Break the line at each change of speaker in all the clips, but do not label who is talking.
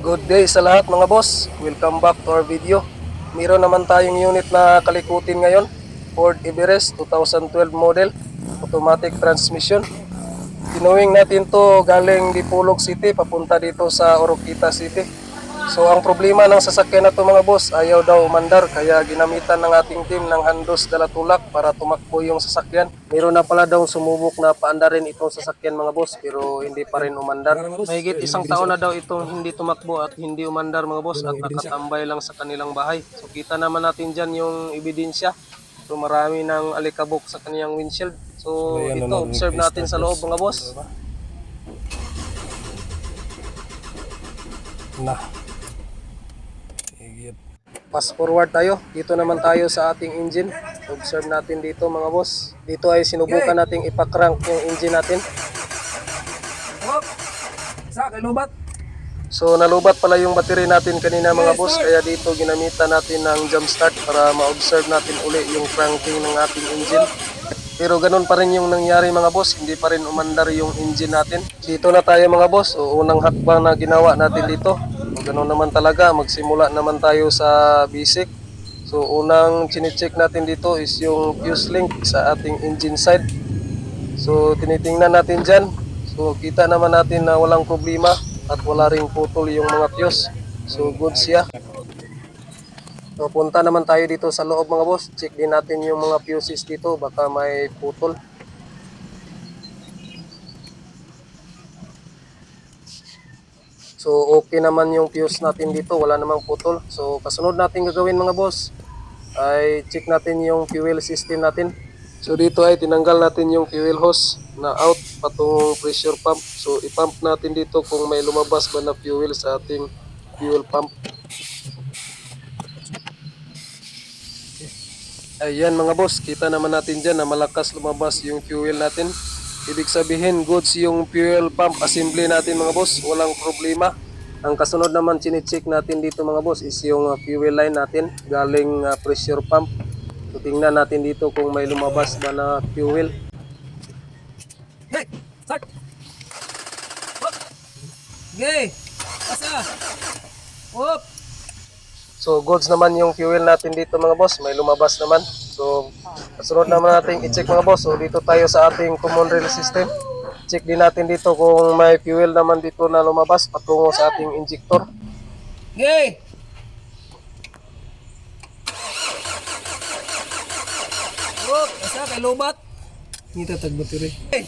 Good day sa lahat mga boss. Welcome back to our video. Meron naman tayong unit na kalikutin ngayon. Ford Everest 2012 model. Automatic transmission. Tinuwing natin to galing Dipolog City papunta dito sa Oroquita City. So ang problema ng sasakyan na to mga boss, ayaw daw umandar kaya ginamitan ng ating team ng handos dalatulak para tumakbo yung sasakyan. Meron na pala daw sumubok na paandarin itong sasakyan mga boss pero hindi pa rin umandar. Mahigit isang taon na daw itong hindi tumakbo at hindi umandar mga boss at nakatambay lang sa kanilang bahay. So kita naman natin dyan yung ebidensya. So marami ng alikabok sa kaniyang windshield. So ito observe natin sa loob mga boss. Fast forward tayo. Dito naman tayo sa ating engine. Observe natin dito mga boss. Dito ay sinubukan nating ipakrank yung engine natin. So nalubat pala yung battery natin kanina mga boss. Kaya dito ginamitan natin ng jump start para ma-observe natin uli yung cranking ng ating engine. Pero ganun pa rin yung nangyari mga boss. Hindi pa rin umandar yung engine natin. Dito na tayo mga boss. O unang hakbang na ginawa natin dito. Ganun naman talaga, magsimula naman tayo sa basic. So unang chine-check natin dito is yung fuse link sa ating engine side. So tinitingnan natin dyan. So kita naman natin na walang problema at wala ring putol yung mga fuse. So good siya. So punta naman tayo dito sa loob mga boss. Check din natin yung mga fuses dito, baka may putol. So okay naman yung fuse natin dito, wala namang putol. So kasunod natin gagawin mga boss ay check natin yung fuel system natin. So dito ay tinanggal natin yung fuel hose na out patungong pressure pump. So ipump natin dito kung may lumabas ba na fuel sa ating fuel pump. Ayan mga boss, kita naman natin dyan na malakas lumabas yung fuel natin. Ibig sabihin goods yung fuel pump assembly natin mga boss, walang problema. Ang kasunod naman chine-check natin dito mga boss is yung fuel line natin galing pressure pump. So tingnan natin dito kung may lumabas ba na fuel.
Hey, start. Okay. Asa. Hop.
So goods naman yung fuel natin dito mga boss, may lumabas naman. So kasunod naman natin i-check mga boss. So dito tayo sa ating common rail system. Check din natin dito kung may fuel naman dito na lumabas patungo sa ating injector.
Okay. Hop, asa kay lobat.
Kita tag battery.
Okay.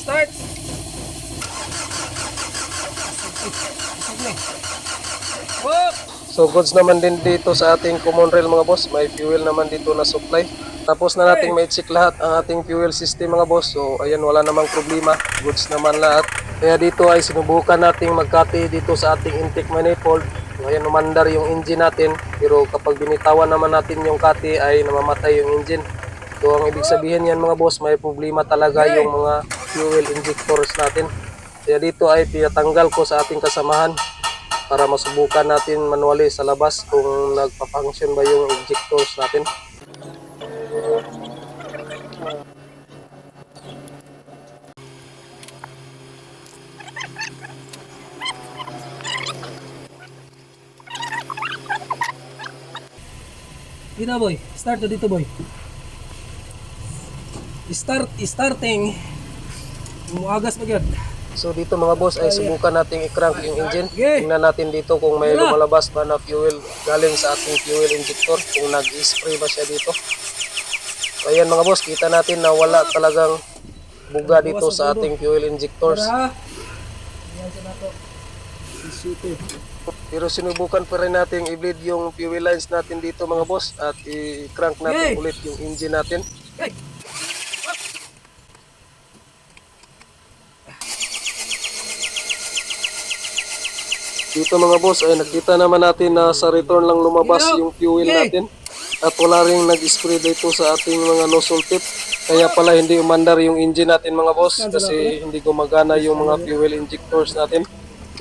Start. Hop.
So goods naman din dito sa ating common rail mga boss, may fuel naman dito na supply. Tapos na nating ma-check lahat ang ating fuel system mga boss. So ayan, wala namang problema, goods naman lahat. Kaya dito ay sinubukan nating magkati dito sa ating intake manifold. So ayan, umandar yung engine natin, pero kapag binitawan naman natin yung kati ay namamatay yung engine. So ang ibig sabihin yan mga boss, may problema talaga yung mga fuel injectors natin. Kaya dito ay tinatanggal ko sa ating kasamahan para masubukan natin manually sa labas kung nagpa-function ba yung injectors natin.
Dito boy. Start na dito boy. Starting. Muagas magyud.
So dito mga boss ay subukan nating i-crank yung engine.
Okay.
Tingnan natin dito kung may lumalabas ba na fuel galing sa ating fuel injector, kung nag-spray ba siya dito. So ayan mga boss, kita natin na wala talagang buga dito sa ating fuel injectors. Pero sinubukan pa rin natin i-bleed yung fuel lines natin dito mga boss at i-crank natin ulit yung engine natin.
Hey.
Dito mga boss ay nakita naman natin na sa return lang lumabas yung fuel natin at wala ring nag-spray dito sa ating mga nozzle tip. Kaya pala hindi umandar yung engine natin mga boss kasi hindi gumagana yung mga fuel injectors natin.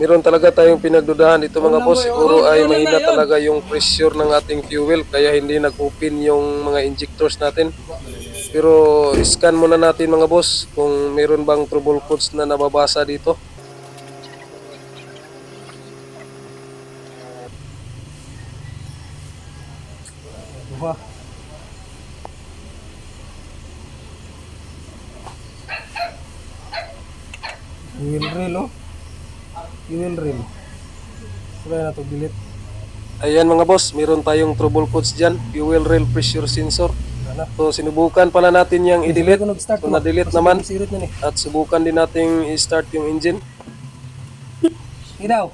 Meron talaga tayong pinagdudahan dito mga boss. Siguro ay mahina talaga yung pressure ng ating fuel kaya hindi nag-open yung mga injectors natin. Pero scan muna natin mga boss kung meron bang trouble codes na nababasa dito.
Wah. Fuel rail, oh. Fuel rail. Wala na to delete.
Ayan mga boss, meron tayong trouble codes dyan. Fuel rail pressure sensor. So sinubukan pala natin yung i-delete. So na-delete naman.
Sirit na ni.
At subukan din natin i-start yung engine.
Ilaw.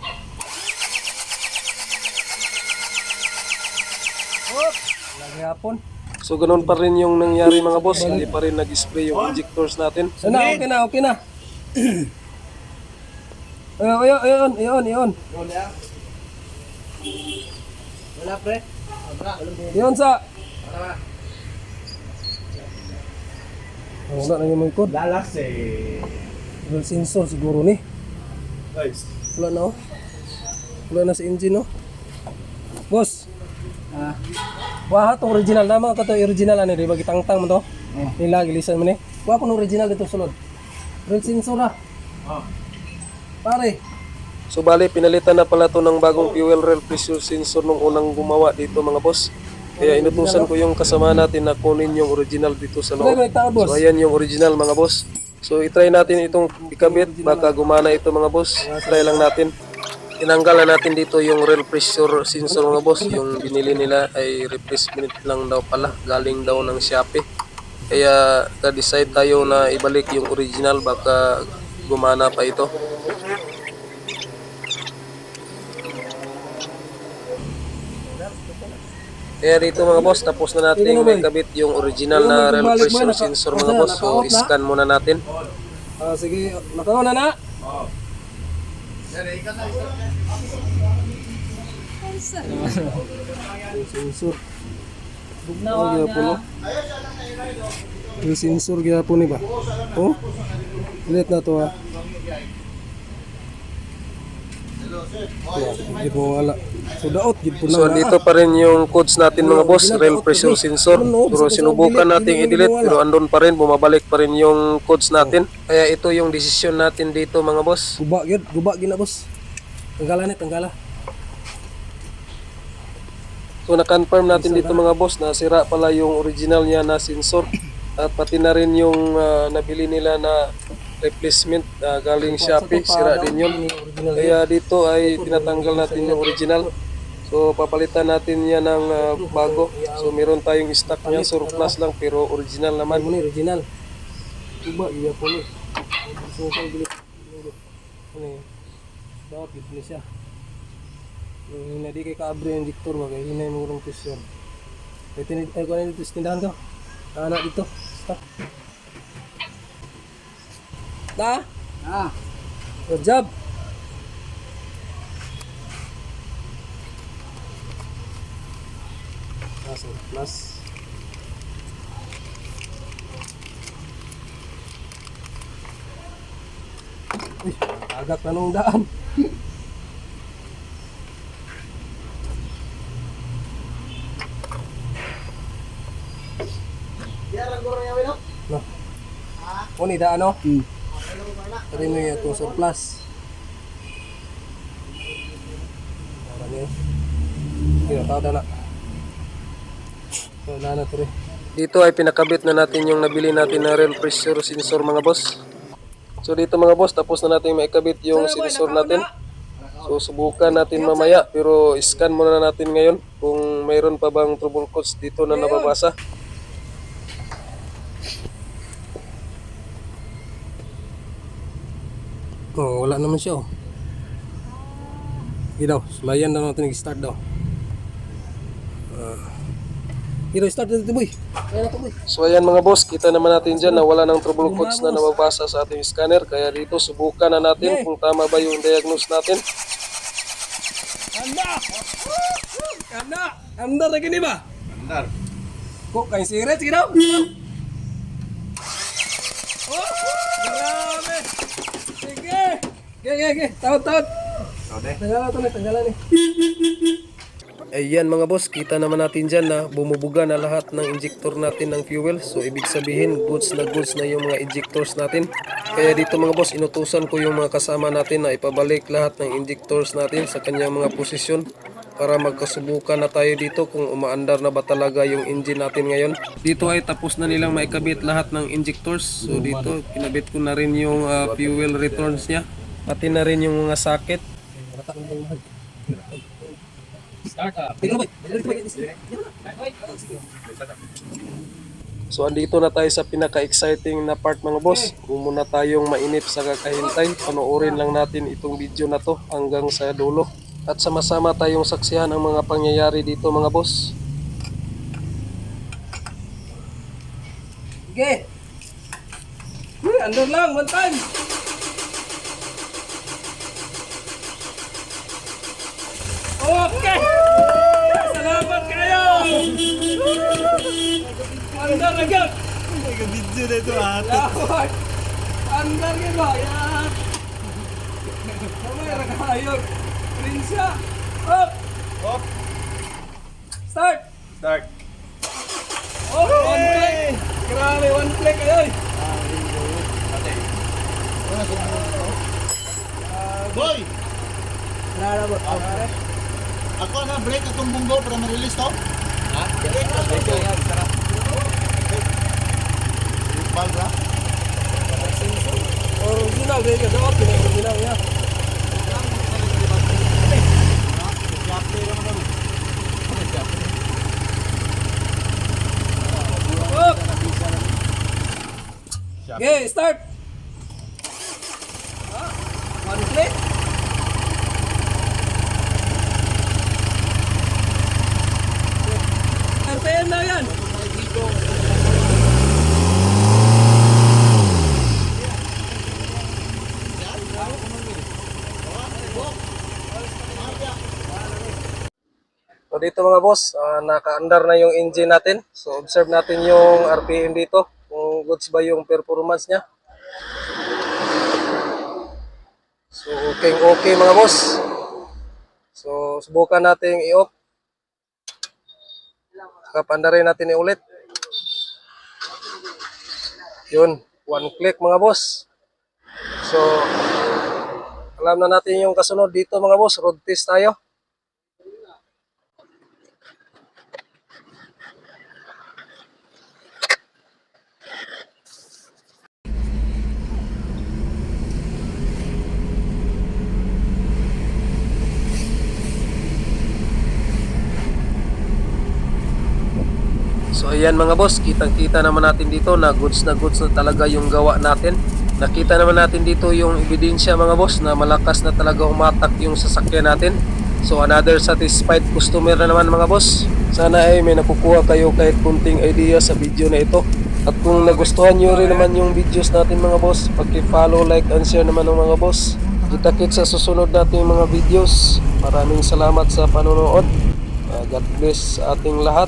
Hop. Lagi hapon.
So ganun pa rin yung nangyari mga boss. Hindi pa rin nag-spray yung injectors natin.
Sana, okay na, okay na. Ayun.
Wala pre.
Yun sa... Wala na yung mga code.
Lalas eh.
Fuel sensor siguro ni.
Guys.
Wala na oh. Wala na sa engine oh. Boss. Wah, itong original na mga kato original ano, di ba gitangtang mo to? Nila gilisan mo ni. Wah, kung original dito sulod. Fuel sensor na. Pare.
So bali, pinalitan na pala to ng bagong fuel rail pressure sensor nung unang gumawa dito mga boss. Kaya inutusan ko yung kasama natin na kunin yung original dito sa
Wala
loob.
may tao boss.
So ayan yung original mga boss. So itry natin itong ikabit, baka gumana ito mga boss. Try lang natin. Tinanggal na natin dito yung rail pressure sensor mga boss. Yung binili nila ay replacement lang daw pala. Galing daw ng Shopee. Kaya ka-decide tayo na ibalik yung original, baka gumana pa ito. Kaya dito mga boss, tapos na natin may kabit yung original na rail pressure sensor mga boss. So scan muna natin.
Sige, nakauna na. Sensor. Oh, gyapon no. Yung sensor gyapon ni ba? Oh. Ulit na to ha. Gid mo wala. So daot gid po na.
So dito pa rin yung codes natin mga boss, rail pressure sensor. Pero sinubukan nating i-delete pero andun pa rin, bumabalik pa rin yung codes natin. Kaya ito yung desisyon natin dito mga boss.
Guba gid na boss. Tanggalan ni, tanggala.
So na-confirm natin dito mga boss na sira pala yung original niya na sensor. At pati na rin yung nabili nila na replacement galing Shopee, sira din yun. Kaya dito ay tinatanggal natin yung original. So papalitan natin yan ng bago. So meron tayong stock niya, surplus lang pero original naman.
Ano ni original? Guba gyapon ni. So sa bilit. Ano yun? Dapat gid ni siya. Yung hindi kay kaabre yung diktor ba kay hinay mo ng presyon. Ito ni ay kunin dito sa tindahan ko. Anak dito. Stop. Da? Good job. Plus. Uy, agak na nung daan. No. Kuni da ano? Tadi mo yung itong surplus. Ano yun? Kaya tao na. Wala na ito rin.
Dito ay pinakabit na natin yung nabili natin na rail pressure sensor mga boss. So dito mga boss, tapos na natin maikabit yung sensor natin. So subukan natin mamaya pero scan muna natin ngayon kung mayroon pa bang trouble codes dito na nababasa.
Oh, wala naman siya oh. Sige daw, sulayan daw natin nag-start daw. Hiro, start na dito boy. Kaya na to boy.
So ayan mga boss, kita naman natin dyan na wala ng trouble codes na nababasa sa ating scanner. Kaya dito subukan na natin kung tama ba yung diagnose natin.
Andar lagi ni ba?
Andar.
Kok kain siret sige daw. Oh, grabe. Sige. Ge. Taut. Tanggalan ni.
Ayan mga boss, kita naman natin dyan na bumubuga na lahat ng injector natin ng fuel. So ibig sabihin goods na yung mga injectors natin. Kaya dito mga boss, inutusan ko yung mga kasama natin na ipabalik lahat ng injectors natin sa kanyang mga posisyon. para magkasubukan na tayo dito kung umaandar na ba talaga yung engine natin ngayon. Dito ay tapos na nilang maikabit lahat ng injectors. So dito kinabit ko na rin yung fuel returns niya, pati na rin yung mga socket. So andito na tayo sa pinaka-exciting na part mga boss. Kung muna tayong mainip sa kakahintay, panoorin lang natin itong video na to hanggang sa dulo. At sama-sama tayong saksihan ang mga pangyayari dito mga boss.
Okay. Uy, andun lang, one time. Okay. Salamat kayo. Andar agad.
Nag-video na ito
Salamat. Andar ka ba? Yan. Mamaya nakahayog. Prinsya. Up.
Up.
Start.
Start.
Oh, one click. Grabe, one click kayo.
Boy!
Narabot.
Ako na break atong bunggo para ma-release to? Ha? Break na bunggo. Balra?
Original, dahil ka daw. Pinag-original niya. Up. Okay, start. One click. RPM na yan.
So dito mga boss, naka-andar na yung engine natin. So observe natin yung RPM dito, kung goods ba yung performance niya. So okay mga boss. So subukan natin i-off. Saka pandarin natin ulit. Yun, one click mga boss. So alam na natin yung kasunod dito mga boss, road test tayo. So ayan mga boss, kitang-kita naman natin dito na goods na talaga yung gawa natin. Nakita naman natin dito yung ebidensya mga boss na malakas na talaga umatak yung sasakyan natin. So another satisfied customer na naman mga boss. Sana ay may nakukuha kayo kahit kunting idea sa video na ito. At kung nagustuhan nyo rin naman yung videos natin mga boss, paki-follow, like, and share naman ng mga boss. Kita-kits sa susunod nating mga videos. Maraming salamat sa panonood. God bless sa ating lahat.